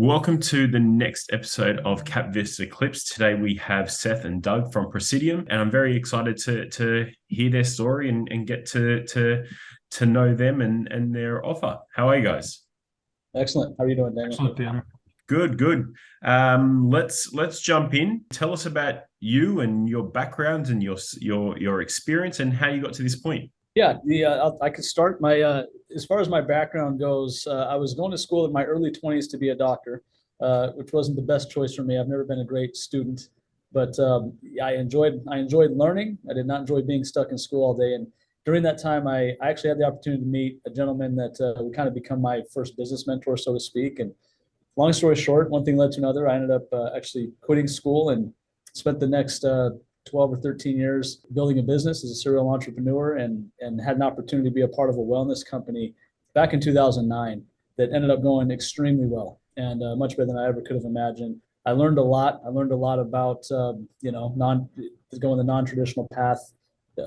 Welcome to the next episode of KapVista Klips. Today we have Seth and Doug from Praesidium, and I'm very excited to hear their story and get to know them and their offer. How are you guys? Excellent. How are you doing, Daniel? Excellent, Daniel. Good. Let's jump in. Tell us about you and your background and your experience and how you got to this point. Yeah, I could start. As far as my background goes, I was going to school in my early 20s to be a doctor, which wasn't the best choice for me. I've never been a great student, but I enjoyed learning. I did not enjoy being stuck in school all day. And during that time, I actually had the opportunity to meet a gentleman that would kind of become my first business mentor, so to speak. And long story short, one thing led to another. I ended up actually quitting school and spent the next 12 or 13 years building a business as a serial entrepreneur, and had an opportunity to be a part of a wellness company back in 2009 that ended up going extremely well and much better than I ever could have imagined. I learned a lot. I learned a lot about going the non-traditional path,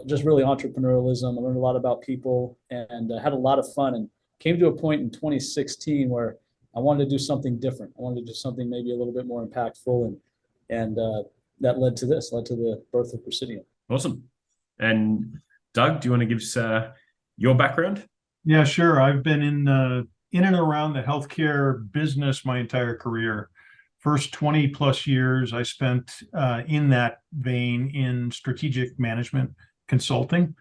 just really entrepreneurialism. I learned a lot about people and had a lot of fun, and came to a point in 2016 where I wanted to do something different. I wanted to do something maybe a little bit more impactful, and that led to the birth of Praesidium. Awesome. And Doug, do you want to give us your background? Yeah, sure. I've been in and around the healthcare business my entire career. First 20 plus years I spent in that vein in strategic management consulting.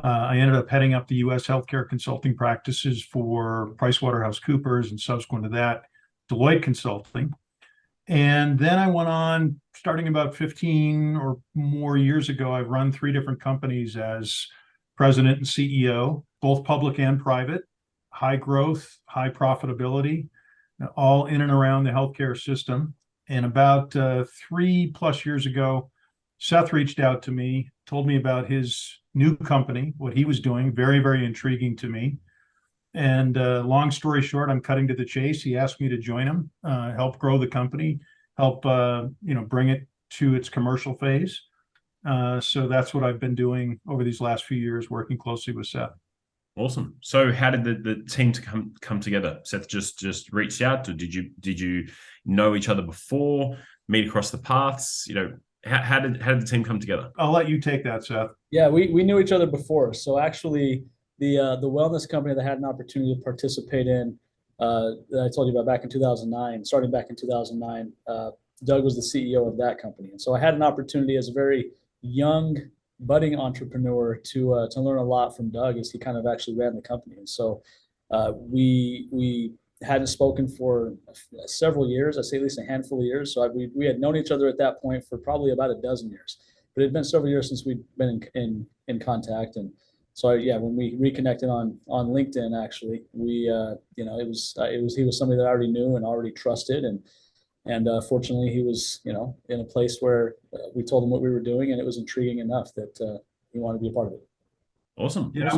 I ended up heading up the U.S. healthcare consulting practices for PricewaterhouseCoopers, and subsequent to that, Deloitte Consulting. And then I went on, starting about 15 or more years ago, I've run 3 different companies as president and CEO, both public and private, high growth, high profitability, all in and around the healthcare system. And about 3+ years ago, Seth reached out to me, told me about his new company, what he was doing, very, very intriguing to me. And long story short, I'm cutting to the chase. He asked me to join him, help grow the company, help bring it to its commercial phase. So that's what I've been doing over these last few years, working closely with Seth. Awesome. So how did the team to come together? Seth just reached out, or did you know each other before, meet across the paths? How did the team come together? I'll let you take that, Seth. Yeah, we knew each other before. So actually, the wellness company that I had an opportunity to participate in, that I told you about back in 2009, starting back in 2009, Doug was the CEO of that company. And so I had an opportunity as a very young, budding entrepreneur to learn a lot from Doug as he kind of actually ran the company. And so we hadn't spoken for several years, I'd say at least a handful of years. So we had known each other at that point for probably about a dozen years. But it had been several years since we'd been in contact. And so yeah, when we reconnected on LinkedIn, actually, he was somebody that I already knew and already trusted, and fortunately he was in a place where we told him what we were doing, and it was intriguing enough that he wanted to be a part of it. Awesome. Yeah,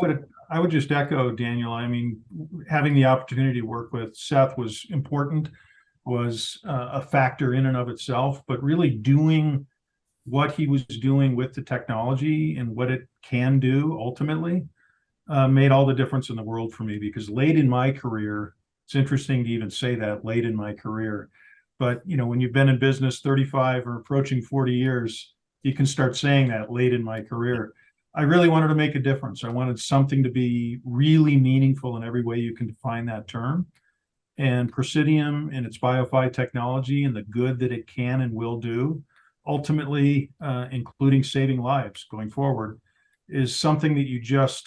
I would just echo Daniel. I mean, having the opportunity to work with Seth was important, was a factor in and of itself, but really doing what he was doing with the technology and what it can do ultimately made all the difference in the world for me. Because late in my career, it's interesting to even say that, late in my career, but when you've been in business 35 or approaching 40 years, you can start saying that, late in my career. I really wanted to make a difference. I wanted something to be really meaningful in every way you can define that term. And Praesidium and its BioFi technology and the good that it can and will do, ultimately, including saving lives going forward, is something that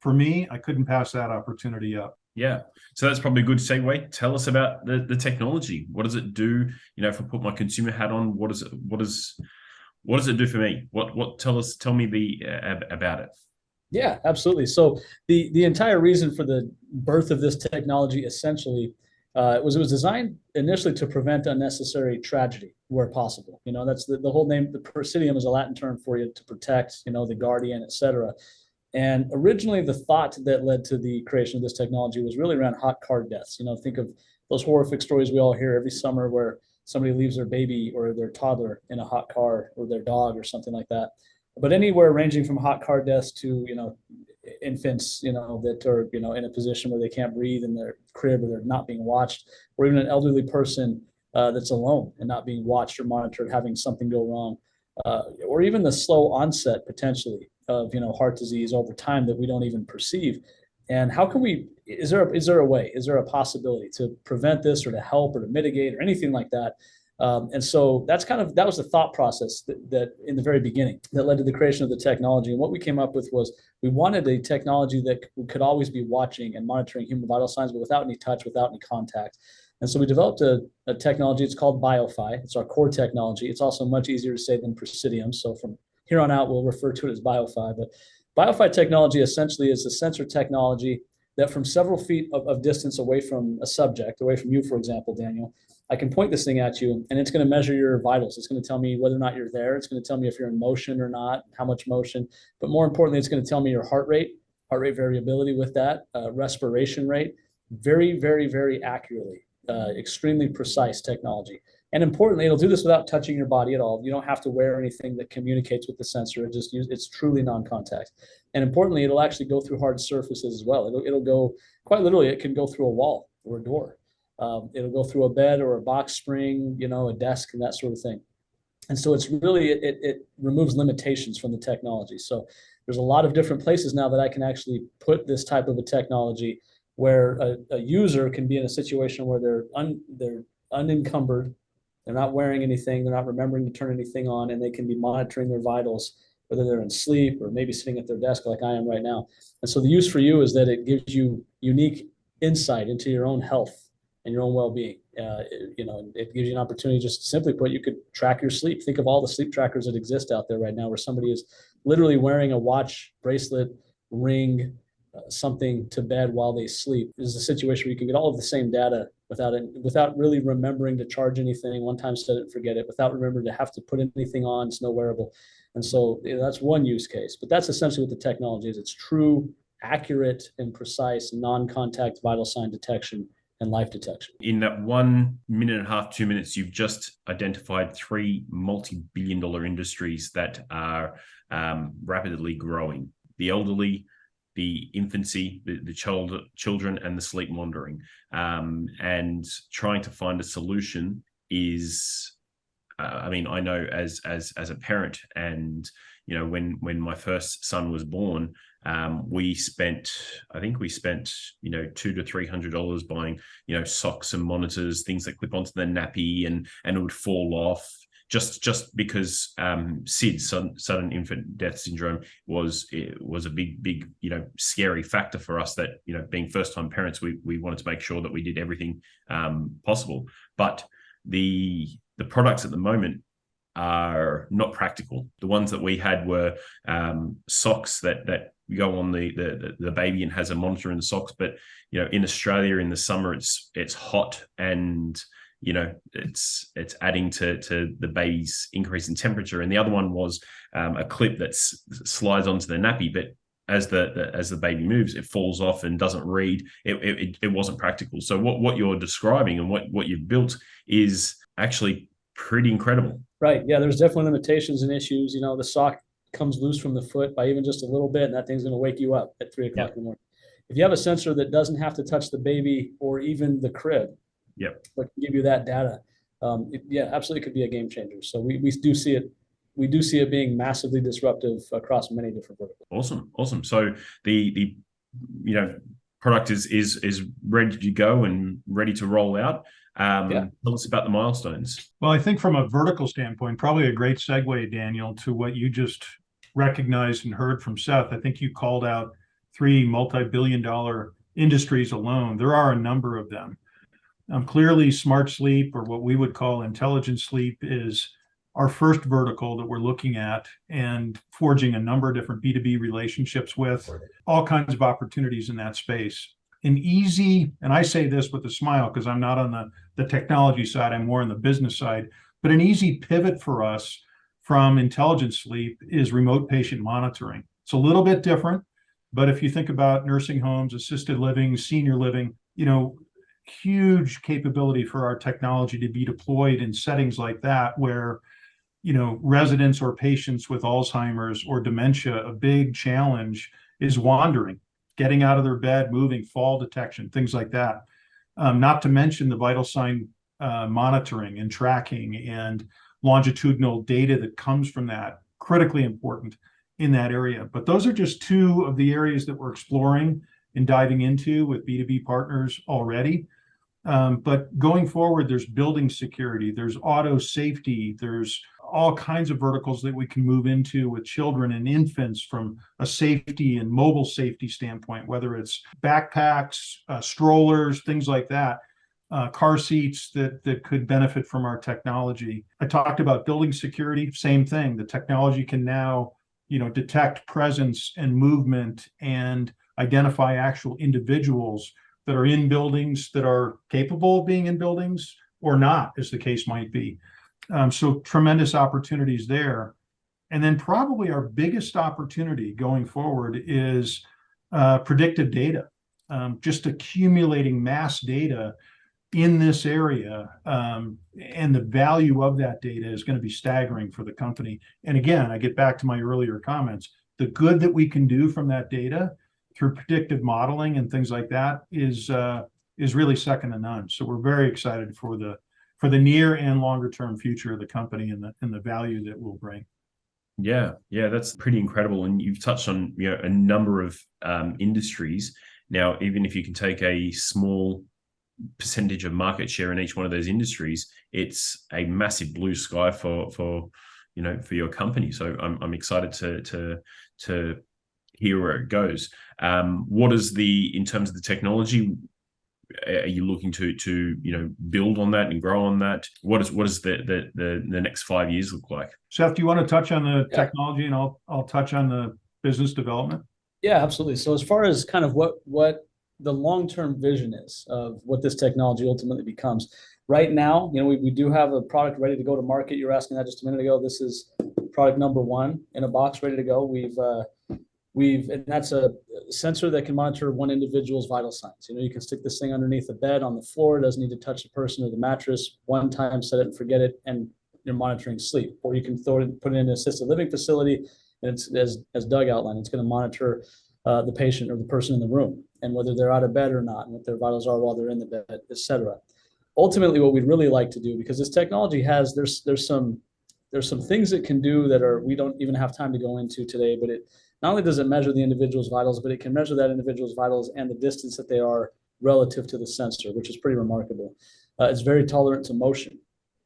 for me, I couldn't pass that opportunity up. Yeah. So that's probably a good segue. Tell us about the technology. What does it do? If I put my consumer hat on, what does it do for me? Tell me about it. Yeah, absolutely. So the entire reason for the birth of this technology essentially it was designed initially to prevent unnecessary tragedy where possible. That's the whole name. The Praesidium is a Latin term for you to protect, the guardian, etc. And originally, the thought that led to the creation of this technology was really around hot car deaths. Think of those horrific stories we all hear every summer where somebody leaves their baby or their toddler in a hot car, or their dog or something like that. But anywhere ranging from hot car deaths to infants, that are, in a position where they can't breathe in their crib, or they're not being watched, or even an elderly person that's alone and not being watched or monitored, having something go wrong, or even the slow onset potentially of, heart disease over time that we don't even perceive. And how can we, is there a way, is there a possibility to prevent this, or to help, or to mitigate, or anything like that? And so that was the thought process that in the very beginning that led to the creation of the technology. And what we came up with was, we wanted a technology that could always be watching and monitoring human vital signs, but without any touch, without any contact. And so we developed a technology. It's called BioFi. It's our core technology. It's also much easier to say than Praesidium. So from here on out, we'll refer to it as BioFi. But BioFi technology essentially is a sensor technology that, from several feet of distance away from a subject, away from you, for example, Daniel, I can point this thing at you, and it's going to measure your vitals. It's going to tell me whether or not you're there. It's going to tell me if you're in motion or not, how much motion. But more importantly, it's going to tell me your heart rate variability with that, respiration rate, very, very, very accurately, extremely precise technology. And importantly, it'll do this without touching your body at all. You don't have to wear anything that communicates with the sensor. It's truly non-contact. And importantly, it'll actually go through hard surfaces as well. It'll go, quite literally, it can go through a wall or a door. It'll go through a bed or a box spring, a desk, and that sort of thing. And so it's really, it removes limitations from the technology. So there's a lot of different places now that I can actually put this type of a technology, where a user can be in a situation where they're unencumbered, they're not wearing anything, they're not remembering to turn anything on, and they can be monitoring their vitals, whether they're in sleep or maybe sitting at their desk like I am right now. And so the use for you is that it gives you unique insight into your own health and your own well-being. It gives you an opportunity, just simply put, you could track your sleep. Think of all the sleep trackers that exist out there right now, where somebody is literally wearing a watch, bracelet, ring, something to bed while they sleep. This is a situation where you can get all of the same data without really remembering to charge anything, one time set it and forget it, without remembering to have to put anything on. It's no wearable. And so that's one use case, but that's essentially what the technology is. It's true, accurate, and precise non-contact vital sign detection and life detection. In that 1 minute and a half, 2 minutes, you've just identified 3 multi-billion-dollar industries that are rapidly growing: the elderly, the infancy, the children, and the sleep monitoring. And trying to find a solution is, I know as a parent, and when my first son was born, we spent $200 to $300 buying socks and monitors, things that clip onto the nappy, and it would fall off. Just because SID, sudden infant death syndrome, was a big scary factor for us. That being first time parents, we wanted to make sure that we did everything possible. But the products at the moment are not practical. The ones that we had were socks that go on the baby and has a monitor in the socks. But in Australia in the summer, it's hot, and it's adding to the baby's increase in temperature. And the other one was a clip that slides onto the nappy, but as the baby moves, it falls off and doesn't read. It wasn't practical. So what you're describing and what you've built is actually pretty incredible. Right. Yeah, there's definitely limitations and issues. The sock comes loose from the foot by even just a little bit, and that thing's going to wake you up at 3 o'clock in the morning. If you have a sensor that doesn't have to touch the baby or even the crib, but can give you that data, absolutely could be a game changer. So we do see it. We do see it being massively disruptive across many different verticals. Awesome. So the product is ready to go and ready to roll out. Tell us about the milestones. Well, I think from a vertical standpoint, probably a great segue, Daniel, to what you just recognized and heard from Seth. I think you called out 3 multi-billion-dollar industries alone. There are a number of them. Clearly, smart sleep, or what we would call intelligent sleep, is our first vertical that we're looking at and forging a number of different B2B relationships with, all kinds of opportunities in that space. An easy, and I say this with a smile because I'm not on the technology side, I'm more on the business side, but an easy pivot for us from intelligent sleep is remote patient monitoring. It's a little bit different, but if you think about nursing homes, assisted living, senior living, huge capability for our technology to be deployed in settings like that, where residents or patients with Alzheimer's or dementia, a big challenge is wandering, getting out of their bed, moving, fall detection, things like that. Not to mention the vital sign monitoring and tracking and longitudinal data that comes from that, critically important in that area. But those are just two of the areas that we're exploring and diving into with B2B partners already. But going forward, there's building security, there's auto safety, there's all kinds of verticals that we can move into with children and infants from a safety and mobile safety standpoint, whether it's backpacks, strollers, things like that, car seats that could benefit from our technology. I talked about building security, same thing. The technology can now, detect presence and movement and identify actual individuals that are in buildings that are capable of being in buildings or not, as the case might be. So tremendous opportunities there. And then probably our biggest opportunity going forward is predictive data, just accumulating mass data in this area. And the value of that data is going to be staggering for the company. And again, I get back to my earlier comments, the good that we can do from that data through predictive modeling and things like that is really second to none. So we're very excited for the near and longer term future of the company and the value that we'll bring. Yeah, that's pretty incredible. And you've touched on a number of industries. Now, even if you can take a small percentage of market share in each one of those industries, it's a massive blue sky for your company. So I'm excited to hear where it goes. What is in terms of the technology? Are you looking to build on that and grow on that? What does the next 5 years look like? Seth, do you want to touch on the technology, and I'll touch on the business development? Yeah, absolutely. So as far as kind of what the long-term vision is of what this technology ultimately becomes, right now, we do have a product ready to go to market. You were asking that just a minute ago. This is product number 1 in a box, ready to go. And that's a sensor that can monitor one individual's vital signs. You can stick this thing underneath the bed on the floor. It doesn't need to touch the person or the mattress. One time, set it and forget it, and you're monitoring sleep. Or you can put it in an assisted living facility, and it's, as Doug outlined, it's going to monitor the patient or the person in the room and whether they're out of bed or not, and what their vitals are while they're in the bed, etc. Ultimately, what we'd really like to do, because this technology there's some things it can do that we don't even have time to go into today, but it not only does it measure the individual's vitals, but it can measure that individual's vitals and the distance that they are relative to the sensor, which is pretty remarkable. It's very tolerant to motion.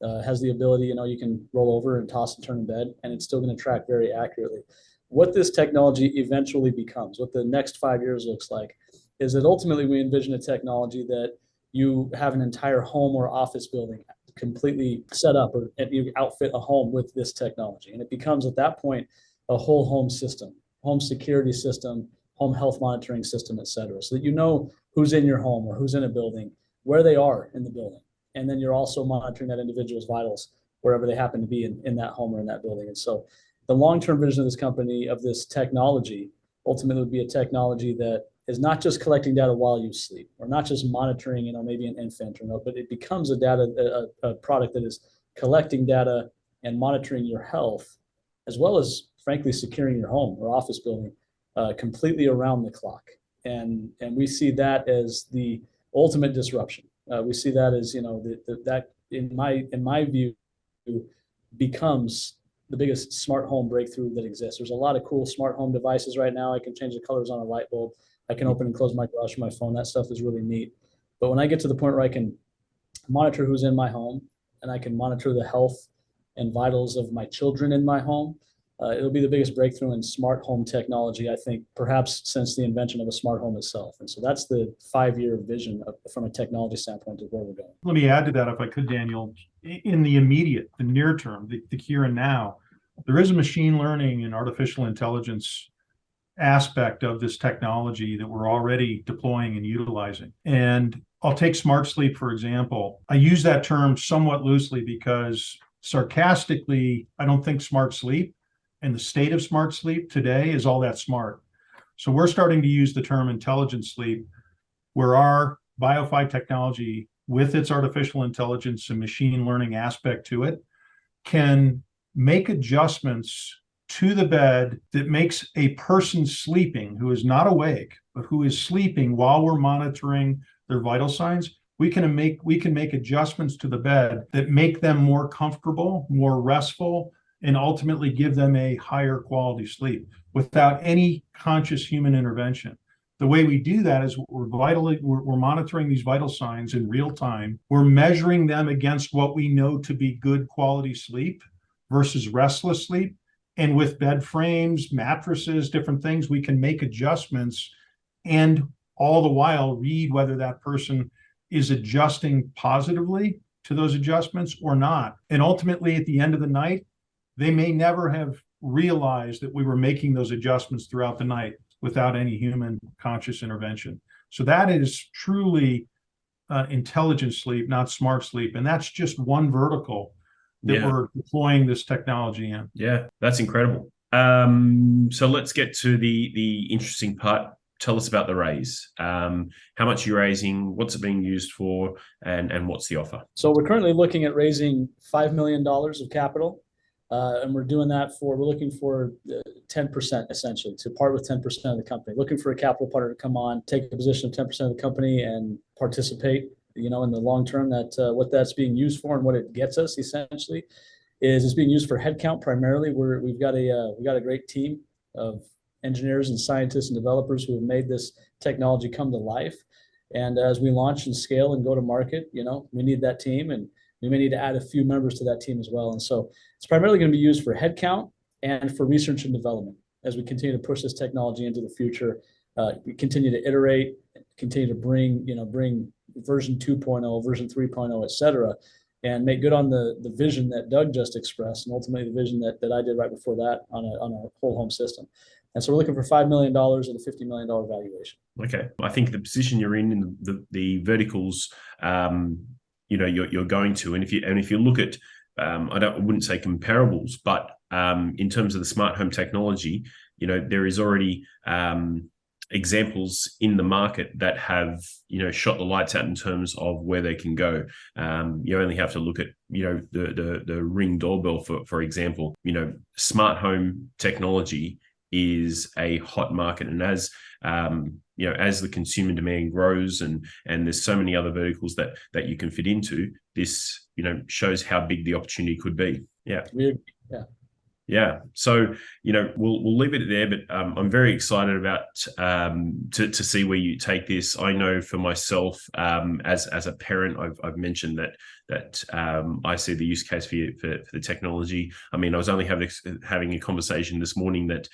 Has the ability, you can roll over and toss and turn in bed, and it's still going to track very accurately. What this technology eventually becomes, what the next 5 years looks like, is that ultimately we envision a technology that you have an entire home or office building completely set up, and you outfit a home with this technology. And it becomes at that point a whole home system, home security system, home health monitoring system, et cetera, so that you know who's in your home or who's in a building, where they are in the building. And then you're also monitoring that individual's vitals wherever they happen to be in that home or in that building. And so the long-term vision of this company, of this technology, ultimately would be a technology that is not just collecting data while you sleep, or not just monitoring, maybe an infant, but it becomes a product that is collecting data and monitoring your health, as well as, frankly, securing your home or office building completely around the clock. And we see that as the ultimate disruption. We see that as, that in my view becomes the biggest smart home breakthrough that exists. There's a lot of cool smart home devices right now. I can change the colors on a light bulb. I can open and close my garage from my phone. That stuff is really neat. But when I get to the point where I can monitor who's in my home, and I can monitor the health and vitals of my children in my home, it'll be the biggest breakthrough in smart home technology, I think, perhaps since the invention of a smart home itself. And so that's the 5-year vision from a technology standpoint of where we're going. Let me add to that, if I could, Daniel. In the immediate, the near term, the here and now, there is a machine learning and artificial intelligence aspect of this technology that we're already deploying and utilizing. And I'll take smart sleep, for example. I use that term somewhat loosely because sarcastically, I don't think smart sleep and the state of smart sleep today is all that smart. So we're starting to use the term intelligent sleep, where our BioFi technology, with its artificial intelligence and machine learning aspect to it, can make adjustments to the bed that makes a person sleeping, who is not awake, but who is sleeping while we're monitoring their vital signs. We can make adjustments to the bed that make them more comfortable, more restful, and ultimately give them a higher quality sleep without any conscious human intervention. The way we do that is we're monitoring these vital signs in real time. We're measuring them against what we know to be good quality sleep versus restless sleep. And with bed frames, mattresses, different things, we can make adjustments and all the while read whether that person is adjusting positively to those adjustments or not. And ultimately, at the end of the night, they may never have realized that we were making those adjustments throughout the night without any human conscious intervention. So that is truly intelligent sleep, not smart sleep. And that's just one vertical that we're deploying this technology in. Yeah, that's incredible. So let's get to the interesting part. Tell us about the raise. How much you're raising, what's it being used for, and what's the offer? So we're currently looking at raising $5 million of capital. And we're looking for 10% essentially, to part with 10% of the company, looking for a capital partner to come on, take a position of 10% of the company and participate, in the long term. That what that's being used for and what it gets us essentially is it's being used for headcount primarily. We've got a great team of engineers and scientists and developers who have made this technology come to life. And as we launch and scale and go to market, we need that team, and we may need to add a few members to that team as well. And so it's primarily going to be used for headcount and for research and development as we continue to push this technology into the future. We continue to iterate, continue to bring version 2.0, version 3.0, et cetera, and make good on the vision that Doug just expressed, and ultimately the vision that I did right before that on a whole home system. And so we're looking for $5 million at a $50 million valuation. Okay. I think the position you're in the verticals, you're going to, and if you look at, I wouldn't say comparables, but in terms of the smart home technology, there is already examples in the market that have shot the lights out in terms of where they can go. You only have to look at the Ring doorbell for example. Smart home technology is a hot market, and as the consumer demand grows and there's so many other verticals that you can fit into, this shows how big the opportunity could be. Yeah. So, we'll leave it there, but I'm very excited about to see where you take this. I know for myself, as a parent, I've mentioned that I see the use case for the technology. I mean, I was only having a conversation this morning that,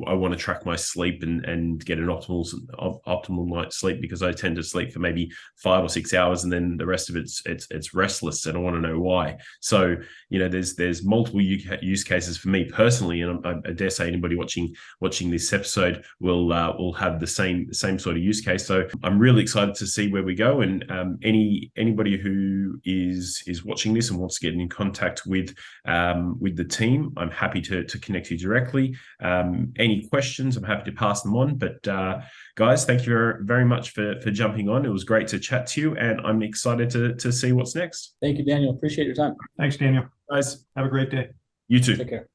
I want to track my sleep and get an optimal night's sleep, because I tend to sleep for maybe 5 or 6 hours, and then the rest of it's restless, and I want to know why. So, there's multiple use cases for me personally, and I dare say anybody watching this episode will have the same sort of use case. So I'm really excited to see where we go, and anybody who is watching this and wants to get in contact with the team, I'm happy to connect you directly. Any questions, I'm happy to pass them on. But guys, thank you very much for jumping on. It was great to chat to you, and I'm excited to see what's next. Thank you, Daniel. Appreciate your time. Thanks, Daniel. Guys, have a great day. You too. Take care.